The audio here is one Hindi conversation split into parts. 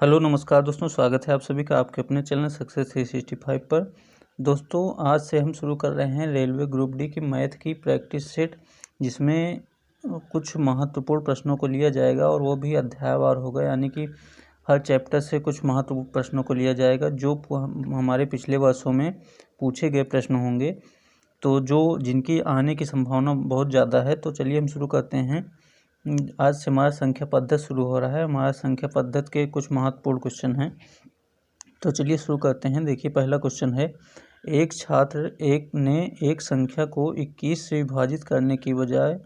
हेलो नमस्कार दोस्तों, स्वागत है आप सभी का आपके अपने चैनल सक्सेस 365 पर। दोस्तों आज से हम शुरू कर रहे हैं रेलवे ग्रुप डी की मैथ की प्रैक्टिस सेट, जिसमें कुछ महत्वपूर्ण प्रश्नों को लिया जाएगा और वो भी अध्यायवार होगा, यानी कि हर चैप्टर से कुछ महत्वपूर्ण प्रश्नों को लिया जाएगा जो हमारे पिछले वर्षों में पूछे गए प्रश्न होंगे, तो जिनकी आने की संभावना बहुत ज़्यादा है। तो चलिए हम शुरू करते हैं। आज से हमारा संख्या पद्धति शुरू हो रहा है। हमारा संख्या पद्धति के कुछ महत्वपूर्ण क्वेश्चन हैं, तो चलिए शुरू करते हैं। देखिए पहला क्वेश्चन है, एक छात्र ने एक संख्या को 21 से विभाजित करने की बजाय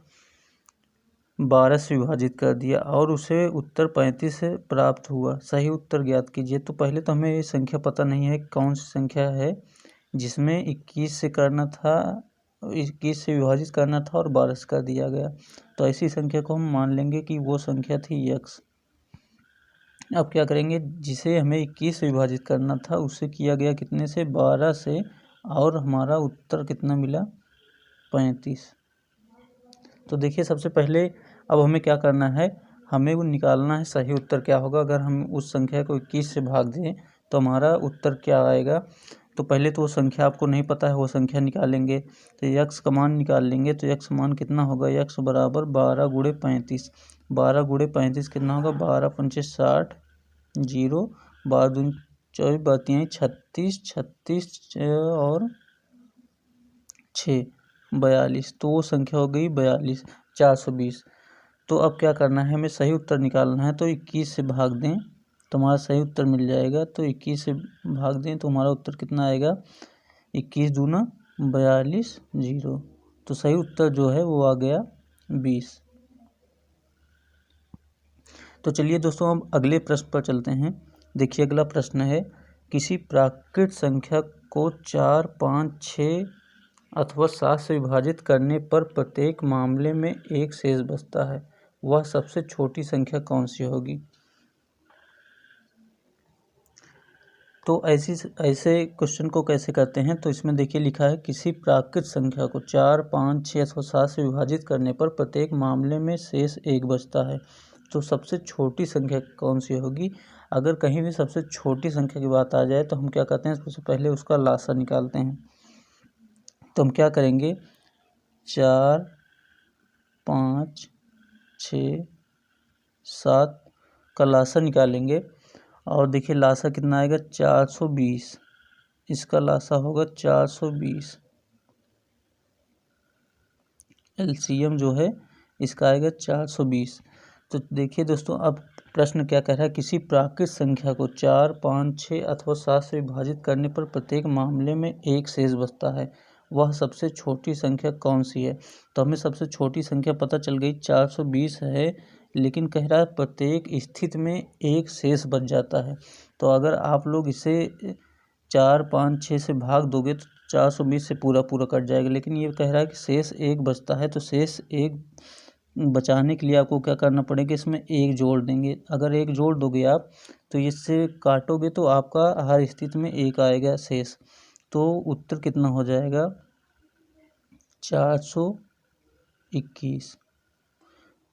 12 से विभाजित कर दिया और उसे उत्तर 35 से प्राप्त हुआ। सही उत्तर ज्ञात कीजिए। तो पहले तो हमें ये संख्या पता नहीं है कौन सी संख्या है जिसमें 21 से करना था, 21 से विभाजित करना था और 12 से कर दिया गया। तो ऐसी संख्या को हम मान लेंगे कि वो संख्या थी x। अब क्या करेंगे, जिसे हमें 21 से विभाजित करना था उसे किया गया कितने से, 12 से, और हमारा उत्तर कितना मिला, 35। तो देखिए सबसे पहले अब हमें क्या करना है, हमें वो निकालना है सही उत्तर क्या होगा। अगर हम उस संख्या को 21 से भाग दें तो हमारा उत्तर क्या आएगा। तो पहले तो वो संख्या आपको नहीं पता है, वो संख्या निकालेंगे। तो x का मान निकाल लेंगे। तो x मान कितना होगा, x बराबर 12 गुणे 35। 12 गुणे 35 कितना होगा, 12 पंचे 60, 0, 12 दूनी 24, 32 36, 36 और 6 42। तो वो संख्या हो गई 42, 420। तो अब क्या करना है, हमें सही उत्तर निकालना है। तो 21 से भाग दें तो हमारा सही उत्तर मिल जाएगा। तो 21 से भाग दें तो हमारा उत्तर कितना आएगा, 21 दूना 42, 0। तो सही उत्तर जो है वो आ गया 20। तो चलिए दोस्तों हम अगले प्रश्न पर चलते हैं। देखिए अगला प्रश्न है, किसी प्राकृत संख्या को 4, 5, 6 अथवा 7 से विभाजित करने पर प्रत्येक मामले में एक शेष बचता है, वह सबसे छोटी संख्या कौन सी होगी। तो ऐसे क्वेश्चन को कैसे करते हैं, तो इसमें देखिए लिखा है, किसी प्राकृत संख्या को 4, 5, 6 अथवा 7 से विभाजित करने पर प्रत्येक मामले में शेष एक बचता है, तो सबसे छोटी संख्या कौन सी होगी। अगर कहीं भी सबसे छोटी संख्या की बात आ जाए तो हम क्या करते हैं, सबसे पहले उसका लासा निकालते हैं। तो हम क्या करेंगे, 4, 5, 6, 7 का लासा निकालेंगे और देखिए लासा कितना आएगा, 420। इसका लासा होगा 420। एलसीएम जो है इसका आएगा 420। तो देखिए दोस्तों अब प्रश्न क्या कह रहा है, किसी प्राकृत संख्या को 4, 5, 6 अथवा 7 से विभाजित करने पर प्रत्येक मामले में एक शेष बचता है, वह सबसे छोटी संख्या कौन सी है। तो हमें सबसे छोटी संख्या पता चल गई 420 है, लेकिन कह रहा है प्रत्येक स्थिति में एक शेष बच जाता है। तो अगर आप लोग इसे 4, 5, 6 से भाग दोगे तो 420 से पूरा कट जाएगा, लेकिन ये कह रहा है कि शेष एक बचता है। तो शेष एक बचाने के लिए आपको क्या करना पड़ेगा, इसमें एक जोड़ देंगे। अगर एक जोड़ दोगे आप तो इससे काटोगे तो आपका हर स्थिति में एक आएगा शेष। तो उत्तर कितना हो जाएगा, 421।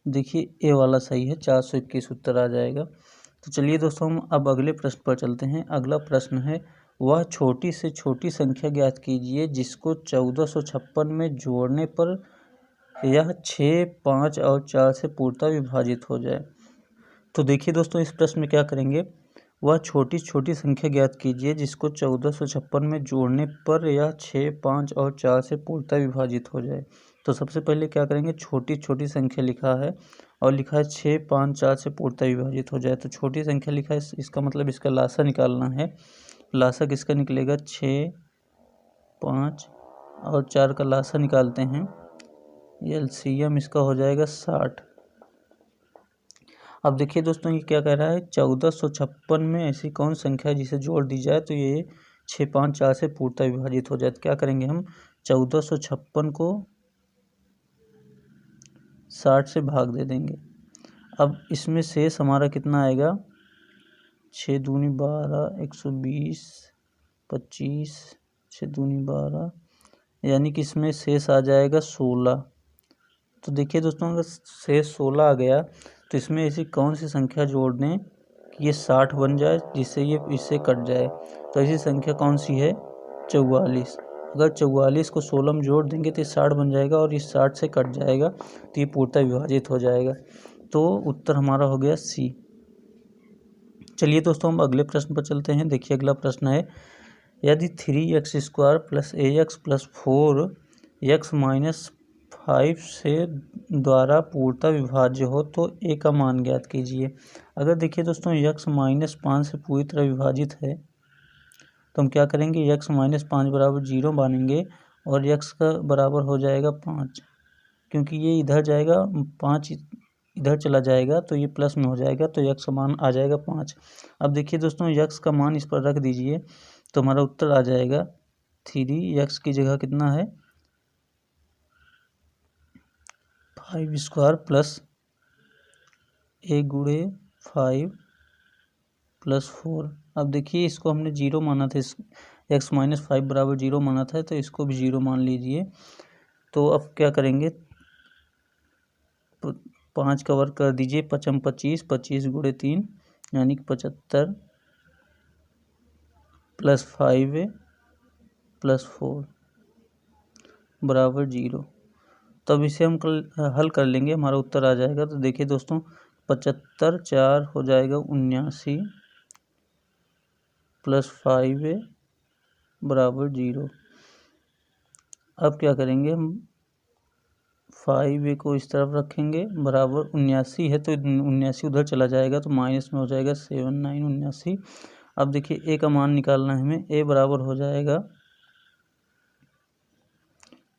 देखिए ए वाला सही है, 421 उत्तर आ जाएगा। तो चलिए दोस्तों हम अब अगले प्रश्न पर चलते हैं। अगला प्रश्न है, वह छोटी से छोटी संख्या ज्ञात कीजिए जिसको 1456 में जोड़ने पर यह 6, 5 और 4 से पूर्णतः विभाजित हो जाए। तो देखिए दोस्तों इस प्रश्न में क्या करेंगे, वह छोटी छोटी संख्या ज्ञात कीजिए जिसको 1456 में जोड़ने पर यह 6, 5 और 4 से पूर्णतः विभाजित हो जाए। तो सबसे पहले क्या करेंगे, छोटी छोटी संख्या लिखा है और लिखा है 6, 5, 4 से पूर्णतः विभाजित हो जाए। तो छोटी संख्या लिखा है, इसका मतलब इसका लासा निकालना है। लासा किसका निकलेगा, 6, 5 और 4 का लासा निकालते हैं। एलसीएम इसका हो जाएगा 60। अब देखिए दोस्तों ये क्या कह रहा है, 1456 में ऐसी कौन संख्या है जिसे जोड़ दी जाए तो ये 6, 5, 4 से पूर्णतः विभाजित हो जाए। तो क्या करेंगे हम, 1456 को 60 से भाग दे देंगे। अब इसमें शेष हमारा कितना आएगा, 6 दूनी 12, 120, 25, 6 दूनी 12, यानी कि इसमें शेष आ जाएगा 16। तो देखिए दोस्तों अगर शेष 16 आ गया तो इसमें ऐसी कौन सी संख्या जोड़ दें कि ये 60 बन जाए, जिससे ये इससे कट जाए। तो ऐसी संख्या कौन सी है? 44। अगर 44 को 16 में जोड़ देंगे तो ये 60 बन जाएगा और इस 60 से कट जाएगा, तो ये पूर्णतः विभाजित हो जाएगा। तो उत्तर हमारा हो गया सी। चलिए दोस्तों, हम अगले प्रश्न पर चलते हैं। देखिए अगला प्रश्न है, यदि 3x² + ax + 4x - 5 से द्वारा पूर्णतः विभाज्य हो तो a का मान ज्ञात कीजिए। अगर देखिए दोस्तों x - 5 से पूरी तरह विभाजित है तो हम क्या करेंगे, x - 5 बराबर 0 मानेंगे और x का बराबर हो जाएगा 5, क्योंकि ये इधर जाएगा 5 इधर चला जाएगा तो ये प्लस में हो जाएगा, तो x का मान आ जाएगा 5। अब देखिए दोस्तों x का मान इस पर रख दीजिए तो हमारा उत्तर आ जाएगा 3x की जगह कितना है 5² + a × 5 + 4। अब देखिए इसको हमने 0 माना था, x - 5 बराबर 0 माना था, तो इसको भी 0 मान लीजिए। तो अब क्या करेंगे, 5 का वर्ग कर दीजिए, 5 × 25, 25 × 3 यानी कि 75 + 5a + 4 बराबर 0। तब इसे हम हल कर लेंगे, हमारा उत्तर आ जाएगा। तो देखिए दोस्तों 75 4 हो जाएगा 79 + 5a बराबर 0। अब क्या करेंगे, हम 5a को इस तरफ रखेंगे, बराबर 79 है तो 79 उधर चला जाएगा तो माइनस में हो जाएगा 7 9 79। अब देखिए a का मान निकालना है हमें, a बराबर हो जाएगा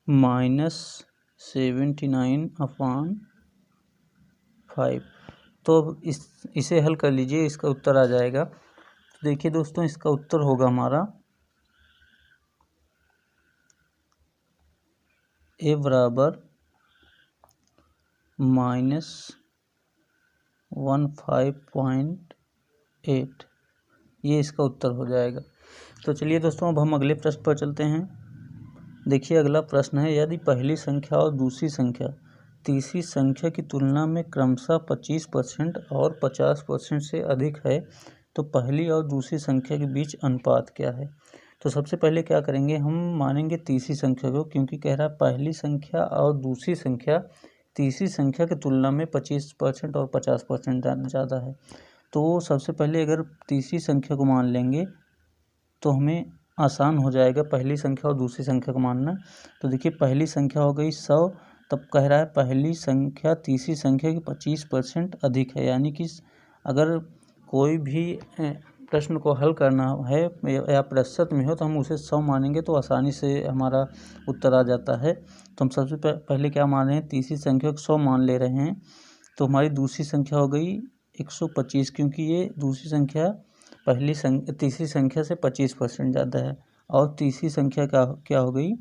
-79/5। तो अब इसे हल कर लीजिए, इसका उत्तर आ जाएगा। तो देखिए दोस्तों इसका उत्तर होगा हमारा a बराबर -15.8, ये इसका उत्तर हो जाएगा। तो चलिए दोस्तों अब हम अगले प्रश्न पर चलते हैं। देखिए अगला प्रश्न है, यदि पहली संख्या और दूसरी संख्या तीसरी संख्या की तुलना में क्रमशः 25% और 50% से अधिक है तो पहली और दूसरी संख्या के बीच अनुपात क्या है। तो सबसे पहले क्या करेंगे, हम मानेंगे तीसरी संख्या को, क्योंकि कह रहा है पहली संख्या और दूसरी संख्या तीसरी संख्या की तुलना में 25% और 50% ज़्यादा है। तो सबसे पहले अगर तीसरी संख्या को मान लेंगे तो हमें आसान हो जाएगा पहली संख्या और दूसरी संख्या को मानना। तो देखिए पहली संख्या हो गई 100, तब कह रहा है पहली संख्या तीसरी संख्या की 25% अधिक है, यानी कि अगर कोई भी प्रश्न को हल करना है या प्रश्न में हो तो हम उसे 100 मानेंगे तो आसानी से हमारा उत्तर आ जाता है। तो हम सबसे पहले क्या मान रहे हैं, तीसरी संख्या को 100 मान ले रहे हैं। तो हमारी दूसरी संख्या हो गई 125, क्योंकि ये दूसरी संख्या तीसरी संख्या से 25% ज़्यादा है। और तीसरी संख्या क्या हो गई,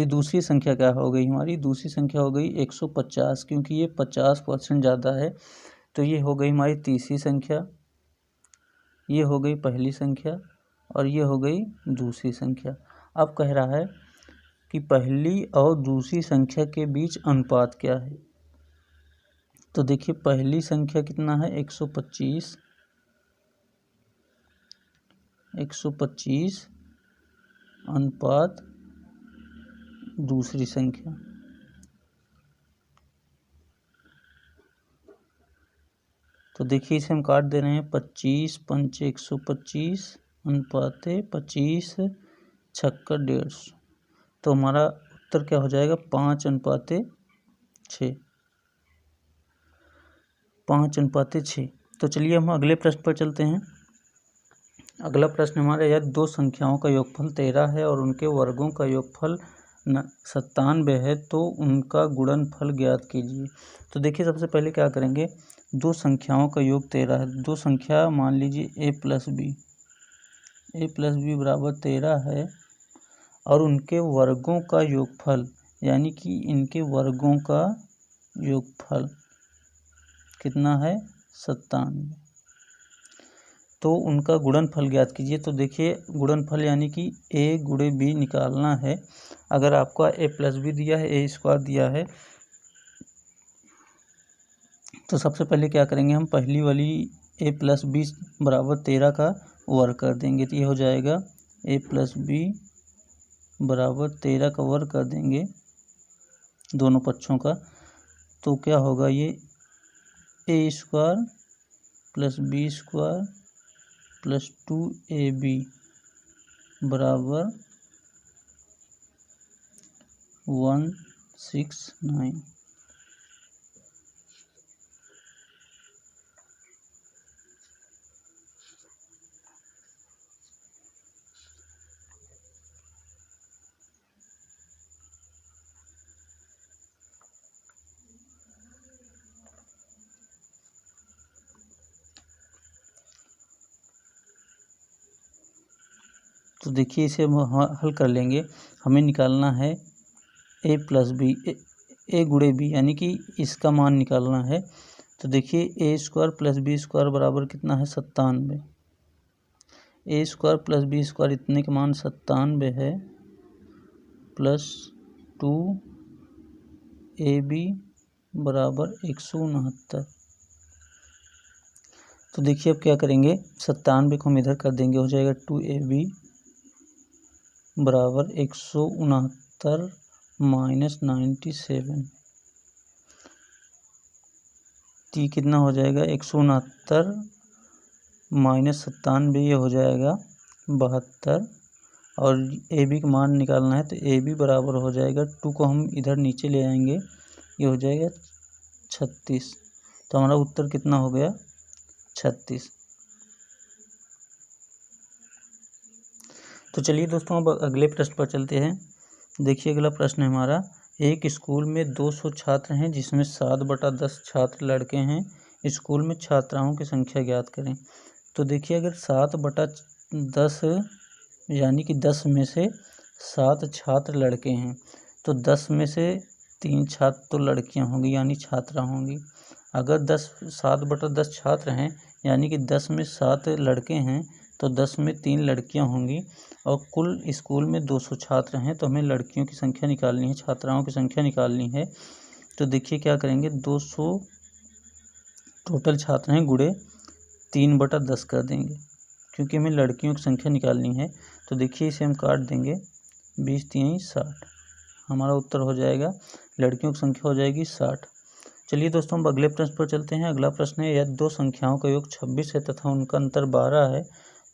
दूसरी संख्या क्या हो गई, हमारी दूसरी संख्या हो गई 150, क्योंकि ये 50% ज़्यादा है। तो ये हो गई हमारी तीसरी संख्या, ये हो गई पहली संख्या और ये हो गई दूसरी संख्या। अब कह रहा है कि पहली और दूसरी संख्या के बीच अनुपात क्या है। तो देखिए पहली संख्या कितना है 125 अनुपात दूसरी संख्या। तो देखिए इसे हम काट दे रहे हैं, 25 × 5 125 अनुपात 25 × 6 150। तो हमारा उत्तर क्या हो जाएगा 5:6। 5:6। तो चलिए हम अगले प्रश्न पर चलते हैं। अगला प्रश्न हमारा, यदि दो संख्याओं का योगफल 13 है और उनके वर्गों का योगफल 97 है तो उनका गुणनफल ज्ञात कीजिए। तो देखिए सबसे पहले क्या करेंगे, दो संख्याओं का योग 13 है, दो संख्या मान लीजिए a + b बराबर 13 है और उनके वर्गों का योगफल, यानी कि इनके वर्गों का योगफल कितना है 97, तो उनका गुणनफल ज्ञात कीजिए। तो देखिए गुणनफल यानी कि a × b निकालना है। अगर आपको a + b दिया है, a² दिया है, तो सबसे पहले क्या करेंगे, हम पहली वाली ए प्लस बी बराबर 13 का वर्ग कर देंगे तो ये हो जाएगा ए प्लस बी बराबर 13 का वर्ग कर देंगे दोनों पक्षों का, तो क्या होगा ये A square plus B square plus 2ab बराबर 169। तो देखिए इसे हम हल कर लेंगे। हमें निकालना है ए प्लस बी, ए गुणे बी यानी कि इसका मान निकालना है। तो देखिए ए स्क्वायर प्लस बी स्क्वायर बराबर कितना है 97। ए स्क्वायर प्लस बी स्क्वायर इतने का मान 97 है प्लस 2ab बराबर 169। तो देखिए अब क्या करेंगे, 97 को हम इधर कर देंगे, हो जाएगा 2ab बराबर 169 माइनस 97। टी कितना हो जाएगा 169 माइनस 97, ये हो जाएगा 72। और ए बी का मान निकालना है तो ए बी बराबर हो जाएगा 2 को हम इधर नीचे ले आएंगे, ये हो जाएगा 36। तो हमारा उत्तर कितना हो गया 36। तो चलिए दोस्तों अब अगले प्रश्न पर चलते हैं। देखिए अगला प्रश्न है हमारा, एक स्कूल में 200 छात्र हैं जिसमें 7/10 छात्र लड़के हैं। स्कूल में छात्राओं की संख्या ज्ञात करें। तो देखिए अगर 7/10 यानी कि 10 में से 7 छात्र लड़के हैं तो 10 में से 3 छात्र तो लड़कियां होंगी यानी छात्रा होंगी। अगर 7/10 छात्र हैं यानी कि 10 में 7 लड़के हैं तो 10 में 3 लड़कियां होंगी। और कुल स्कूल में 200 छात्र हैं तो हमें लड़कियों की संख्या निकालनी है, छात्राओं की संख्या निकालनी है। तो देखिए क्या करेंगे, 200 टोटल छात्र हैं गुणे 3/10 कर देंगे क्योंकि हमें लड़कियों की संख्या निकालनी है। तो देखिए इसे हम काट देंगे, 20 3 60, हमारा उत्तर हो जाएगा, लड़कियों की संख्या हो जाएगी 60। चलिए दोस्तों अब अगले प्रश्न पर चलते हैं। अगला प्रश्न है, यदि दो संख्याओं का योग 26 है तथा उनका अंतर 12 है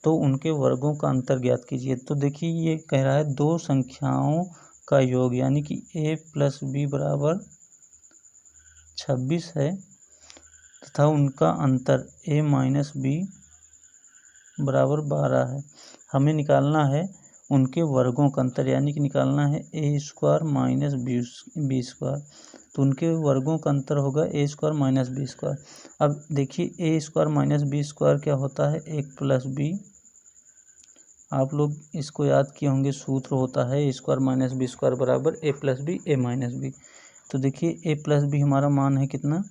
तो उनके वर्गों का अंतर ज्ञात कीजिए। तो देखिए ये कह रहा है दो संख्याओं का योग यानी कि a प्लस बी बराबर 26 है तथा उनका अंतर a माइनस बी बराबर 12 है। हमें निकालना है उनके वर्गों का अंतर यानी कि निकालना है a square minus b square. तो उनके वर्गों का अंतर होगा a square minus b square. अब देखिए a square minus b square क्या होता है, 1 प्लस बी। आप लोग इसको याद किए होंगे, सूत्र होता है a square minus b square बराबर a plus b a minus b. तो देखिए a प्लस बी हमारा मान है कितना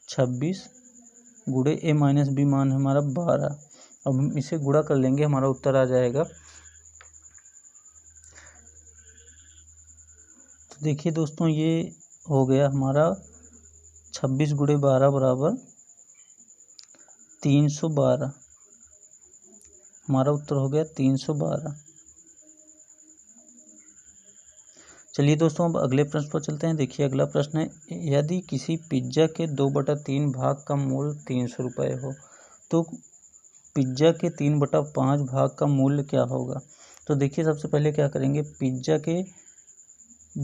26 गुणे a माइनस बी मान है हमारा 12। अब हम इसे गुणा कर लेंगे, हमारा उत्तर आ जाएगा। तो देखिए दोस्तों ये हो गया हमारा 26 गुणे 12 बराबर 312, हमारा उत्तर हो गया 312। चलिए दोस्तों अब अगले प्रश्न पर चलते हैं। देखिए अगला प्रश्न है, यदि किसी पिज्ज़ा के 2/3 भाग का मूल्य 300 रुपये हो तो पिज्ज़ा के 3/5 भाग का मूल्य क्या होगा। तो देखिए सबसे पहले क्या करेंगे, पिज्ज़ा के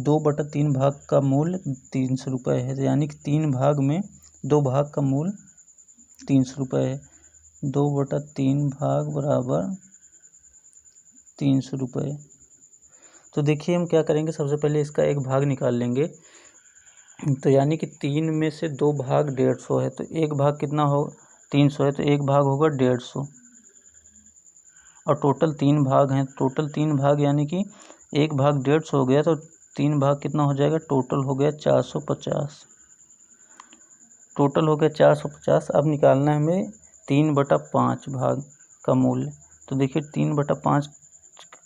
2/3 भाग का मूल्य 300 रुपये है यानी कि 3 भाग में 2 भाग का मूल्य 300 रुपये है। 2/3 भाग बराबर 300 रुपये। तो देखिए हम क्या करेंगे, सबसे पहले इसका एक भाग निकाल लेंगे। तो यानी कि 3 में से 2 भाग 150 है तो एक भाग कितना हो 300 है तो एक भाग होगा 150। और टोटल 3 भाग हैं, टोटल 3 भाग यानी कि एक भाग 150 हो गया तो 3 भाग कितना हो जाएगा, टोटल हो गया 450। टोटल हो गया 450। अब निकालना है हमें 3/5 भाग का मूल्य। तो देखिए 3/5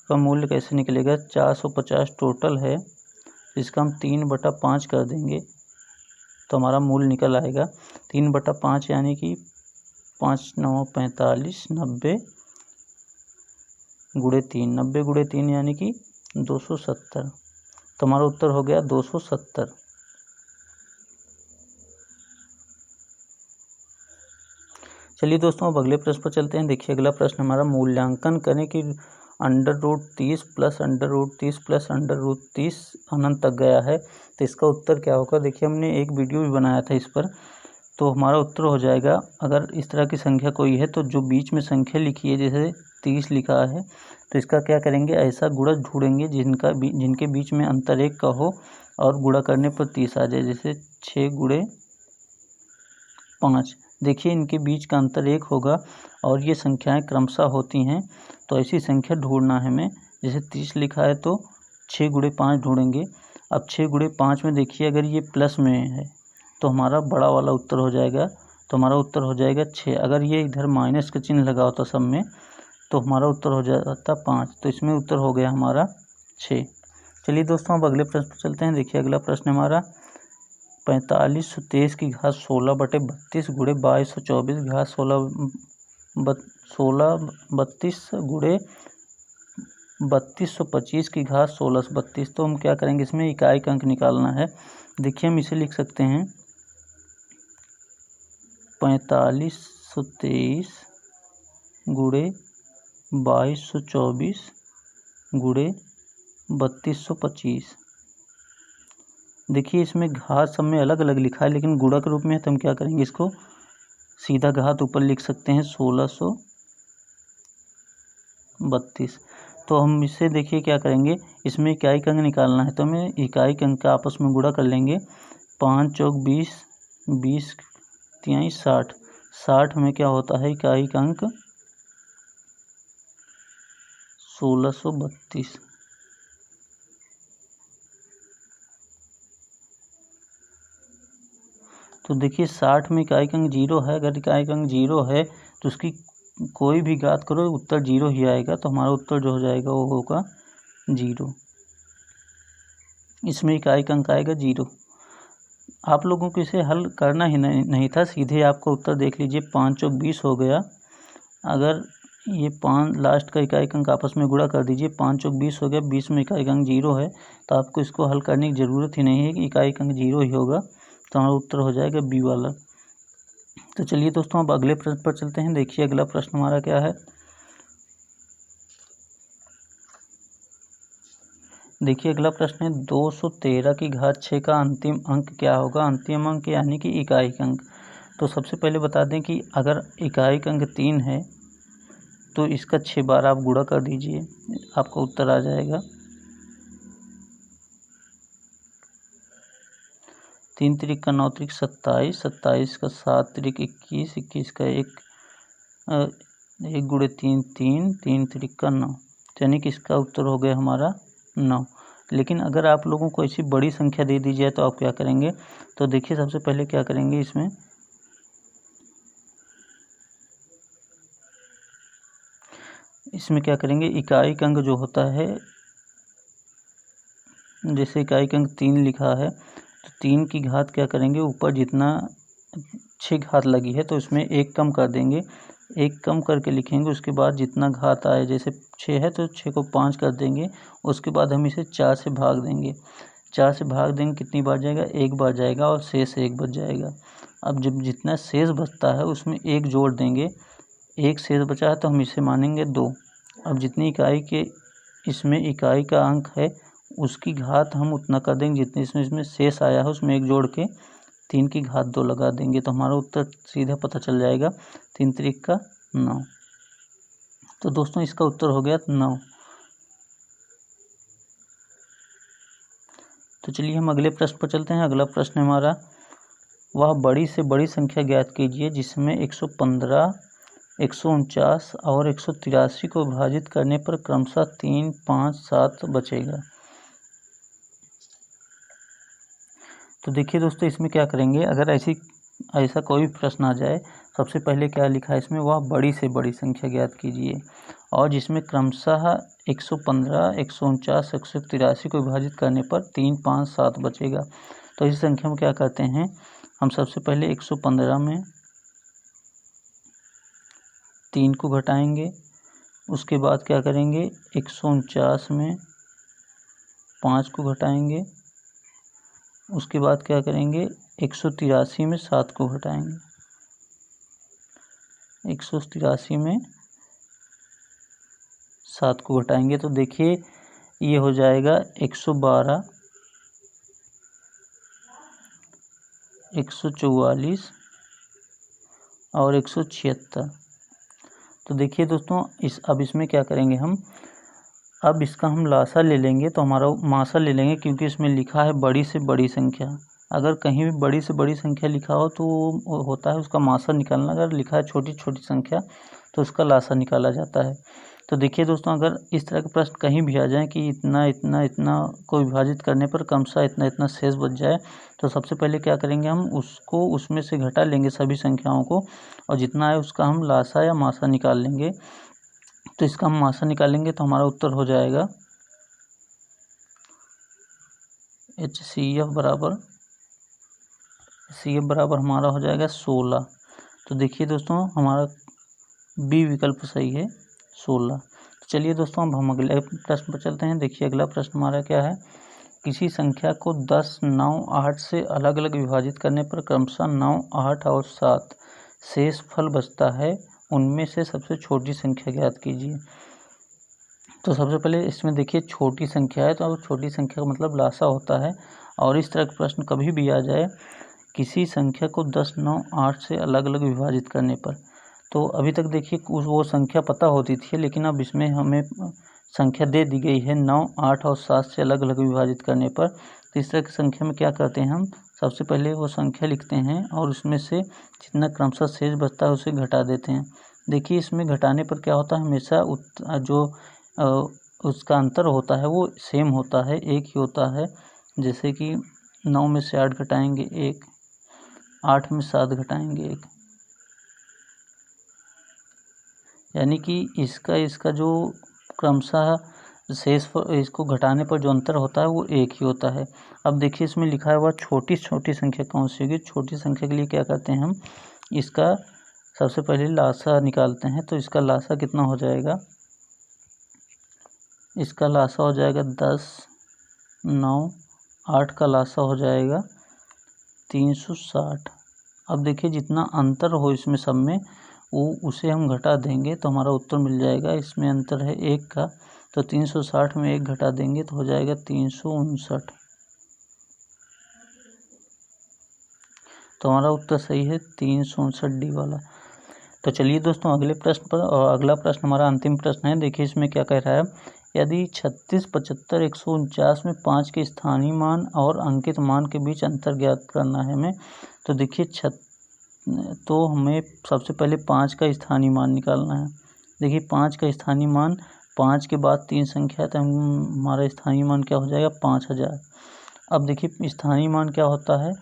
का मूल्य कैसे निकलेगा, 450 टोटल है तो इसका हम 3/5 कर देंगे तो हमारा मूल्य निकल आएगा 3/5 यानी कि 5 9 45, 90 गुणे 3, 90 गुणे 3 यानी कि 270। तो हमारा उत्तर हो गया 270। चलिए दोस्तों अब अगले प्रश्न पर चलते हैं। देखिए अगला प्रश्न हमारा, मूल्यांकन करें कि √30 प्लस √30 प्लस √30 अनंत तक गया है, तो इसका उत्तर क्या होगा। देखिए हमने एक वीडियो भी बनाया था इस पर, तो हमारा उत्तर हो जाएगा, अगर इस तरह की संख्या कोई है तो जो बीच में संख्या लिखी है जैसे 30 लिखा है, तो इसका क्या करेंगे, ऐसा गुणज ढूंढेंगे जिनके बीच में अंतर 1 का हो और गुणा करने पर 30 आ जाए। जैसे 6 गुणे 5, देखिए इनके बीच का अंतर 1 होगा और ये संख्याएं क्रमशः होती हैं, तो ऐसी संख्या ढूंढना है हमें। जैसे 30 लिखा है तो 6 गुणे 5 ढूंढेंगे। अब 6 गुणे 5 में देखिए अगर ये प्लस में है तो हमारा बड़ा वाला उत्तर हो जाएगा, तो हमारा उत्तर हो जाएगा 6। अगर ये इधर माइनस का चिन्ह लगा होता सब में तो हमारा उत्तर हो जाता 5, तो इसमें उत्तर हो गया हमारा 6। चलिए दोस्तों अब अगले प्रश्न पर चलते हैं। देखिए अगला प्रश्न हमारा, 4523 की घात 16/32 गुणे 2224 घात 16/32 गुणे 3225 की घात 16/32। तो हम क्या करेंगे, इसमें इकाई का अंक निकालना है। देखिए हम इसे लिख सकते हैं 4523 गुणे 2224 गुणे 3225। देखिए इसमें घात सब में अलग अलग लिखा है, लेकिन गुणा के रूप में है तो हम क्या करेंगे, इसको सीधा घात ऊपर लिख सकते हैं 1632। तो हम इससे देखिए क्या करेंगे, इसमें इकाई का अंक निकालना है तो हमें इकाई के अंक का आपस में गुणा कर लेंगे। 5 चौक 20, 20 तिहाई 60, 60 में क्या होता है इकाई का अंक 1632। तो देखिए 60 में इकाई का अंक 0 है, अगर इकाई का अंक 0 है तो उसकी कोई भी घात करो उत्तर 0 ही आएगा, तो हमारा उत्तर जो हो जाएगा वो होगा 0। इसमें इकाई का अंक आएगा 0। आप लोगों को इसे हल करना ही नहीं था, सीधे आपका उत्तर देख लीजिए, 5 चौक 20 हो गया। अगर ये 5 लास्ट का इकाई का अंक आपस में गुणा कर दीजिए, 5 चौक 20 हो गया, 20 में इकाई का अंक 0 है, तो आपको इसको हल करने की ज़रूरत ही नहीं है कि इकाई का अंक 0 ही होगा, तो हमारा उत्तर हो जाएगा बी वाला। तो चलिए दोस्तों अब अगले प्रश्न पर चलते हैं। देखिए अगला प्रश्न हमारा क्या है। देखिए अगला प्रश्न है, 213 की घात 6 का अंतिम अंक क्या होगा। अंतिम अंक यानी कि इकाई का अंक। तो सबसे पहले बता दें कि अगर इकाई का अंक 3 है तो इसका 6 बार आप गुणा कर दीजिए, आपका उत्तर आ जाएगा। 3 त्रिक का 9 त्रिक 27, 27 का 7 त्रिक 21, 21 का 1 गुणे 3 3, 3 त्रिक का 9, यानी कि इसका उत्तर हो गया हमारा 9। लेकिन अगर आप लोगों को ऐसी बड़ी संख्या दे दी जाए तो आप क्या करेंगे, तो देखिए सबसे पहले क्या करेंगे, इसमें क्या करेंगे, इकाई का अंक जो होता है, जैसे इकाई का अंक 3 लिखा है तो 3 की घात क्या करेंगे, ऊपर जितना 6 घात लगी है तो उसमें 1 कम कर देंगे, 1 कम करके लिखेंगे। उसके बाद जितना घात आए, जैसे 6 है तो 6 को 5 कर देंगे, उसके बाद हम इसे 4 से भाग देंगे। 4 से भाग देंगे कितनी बार जाएगा, 1 बार जाएगा और शेष 1 बच जाएगा। अब जब जितना शेष बचता है उसमें 1 जोड़ देंगे, 1 शेष बचा है तो हम इसे मानेंगे 2। अब जितनी इकाई के इसमें इकाई का अंक है उसकी घात हम उतना कर देंगे जितने इसमें शेष आया है, उसमें 1 जोड़ के 3 की घात 2 लगा देंगे, तो हमारा उत्तर सीधा पता चल जाएगा, 3 त्रिक का 9। तो दोस्तों इसका उत्तर हो गया 9। तो चलिए हम अगले प्रश्न पर चलते हैं। अगला प्रश्न हमारा, वह बड़ी से बड़ी संख्या ज्ञात कीजिए जिसमें 115, 149 और 183 को विभाजित करने पर क्रमशः 3, 5, 7 बचेगा। तो देखिए दोस्तों इसमें क्या करेंगे, अगर ऐसा कोई भी प्रश्न आ जाए, सबसे पहले क्या लिखा है इसमें, वह बड़ी से बड़ी संख्या ज्ञात कीजिए और जिसमें क्रमशः 115, 149, 183 को विभाजित करने पर 3, 5, 7 बचेगा। तो इस संख्या में क्या करते हैं, हम सबसे पहले 115 में 3 को घटाएंगे। उसके बाद क्या करेंगे, 149 में 5 को घटाएंगे। उसके बाद क्या करेंगे, 183 में 7 को घटाएंगे। 183 में 7 को घटाएंगे तो देखिए ये हो जाएगा 112, 144 और 176। तो देखिए दोस्तों अब इसमें क्या करेंगे हम, अब इसका हम लासा ले लेंगे तो हमारा मासा ले लेंगे, क्योंकि इसमें लिखा है बड़ी से बड़ी संख्या। अगर कहीं भी बड़ी से बड़ी संख्या लिखा हो तो वो होता है उसका मासा निकालना, अगर लिखा है छोटी छोटी संख्या तो उसका लासा निकाला जाता है। तो देखिए दोस्तों, अगर इस तरह के प्रश्न कहीं भी आ जाए कि इतना इतना इतना को विभाजित करने पर क्रमशः इतना इतना शेष बच जाए, तो सबसे पहले क्या करेंगे, हम उसको उसमें से घटा लेंगे सभी संख्याओं को, और जितना है उसका हम लासा या मासा निकाल लेंगे। तो इसका हम मासा निकालेंगे तो हमारा उत्तर हो जाएगा HCF बराबर हमारा हो जाएगा 16। तो देखिए दोस्तों हमारा बी विकल्प सही है 16। तो चलिए दोस्तों अब हम अगले प्रश्न पर चलते हैं। देखिए अगला प्रश्न हमारा क्या है, किसी संख्या को 10, 9, 8 से अलग अलग विभाजित करने पर क्रमशः 9, 8 और 7 शेष फल बचता है, उनमें से सबसे छोटी संख्या ज्ञात कीजिए। तो सबसे पहले इसमें देखिए छोटी संख्या है, तो अब छोटी संख्या का मतलब लासा होता है। और इस तरह का प्रश्न कभी भी आ जाए किसी संख्या को 10, 9, 8 से अलग अलग विभाजित करने पर, तो अभी तक देखिए वो संख्या पता होती थी, लेकिन अब इसमें हमें संख्या दे दी गई है 9, 8 और 7 से अलग अलग विभाजित करने पर। तो इस तरह की संख्या में क्या करते हैं, हम सबसे पहले वो संख्या लिखते हैं और उसमें से जितना क्रमशः शेष बचता है उसे घटा देते हैं। देखिए इसमें घटाने पर क्या होता है, हमेशा जो उसका अंतर होता है वो सेम होता है, एक ही होता है। जैसे कि 9 में से 8 घटाएंगे 1, 8 में 7 घटाएंगे 1, यानी कि इसका जो क्रमशः शेष इसको घटाने पर जो अंतर होता है वो एक ही होता है। अब देखिए इसमें लिखा है वह छोटी छोटी संख्या कौन सी होगी। छोटी संख्या के लिए क्या करते हैं, हम इसका सबसे पहले लासा निकालते हैं। तो इसका लासा कितना हो जाएगा, इसका लासा हो जाएगा 10, 9, 8 का लासा हो जाएगा 360। अब देखिए जितना अंतर हो इसमें सब में वो उसे हम घटा देंगे तो हमारा उत्तर मिल जाएगा। इसमें अंतर है 1 का, तो 360 में 1 घटा देंगे तो हो जाएगा 359। तो हमारा उत्तर सही है 359 वाला। तो चलिए दोस्तों अगले प्रश्न पर, और अगला प्रश्न हमारा अंतिम प्रश्न है। देखिए इसमें क्या कह रहा है, यदि 36, 75, 149 में 5 के स्थानीय मान और अंकित मान के बीच अंतर ज्ञात करना है हमें। तो देखिए तो हमें सबसे पहले 5 का स्थानीय मान निकालना है। देखिए 5 का स्थानीय मान, 5 के बाद 3 संख्या है तो हमारा स्थानीय मान क्या हो जाएगा 5000। अब देखिए स्थानीय मान क्या होता है,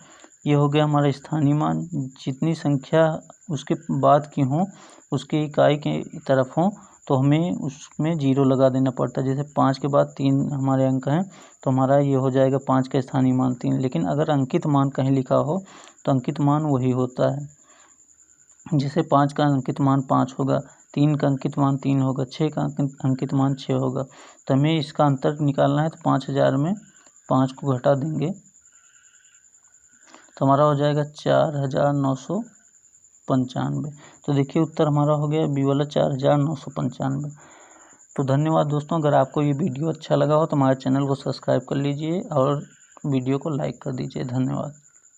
ये हो गया हमारा स्थानीय मान, जितनी संख्या उसके बाद की हो उसके इकाई के तरफ हो तो हमें उसमें 0 लगा देना पड़ता है। जैसे 5 के बाद 3 हमारे अंक हैं तो हमारा ये हो जाएगा 5 का स्थानीय मान 3। लेकिन अगर अंकित मान कहीं लिखा हो तो अंकित मान वही होता है। जैसे 5 का अंकित मान 5 होगा, 3 का अंकित मान 3 होगा, 6 का अंकित मान 6 होगा। तो हमें इसका अंतर निकालना है तो 5000 में 5 को घटा देंगे तो हमारा हो जाएगा 4995। तो देखिए उत्तर हमारा हो गया बी वाला 4995। तो धन्यवाद दोस्तों, अगर आपको ये वीडियो अच्छा लगा हो तो हमारे चैनल को सब्सक्राइब कर लीजिए और वीडियो को लाइक कर दीजिए। धन्यवाद।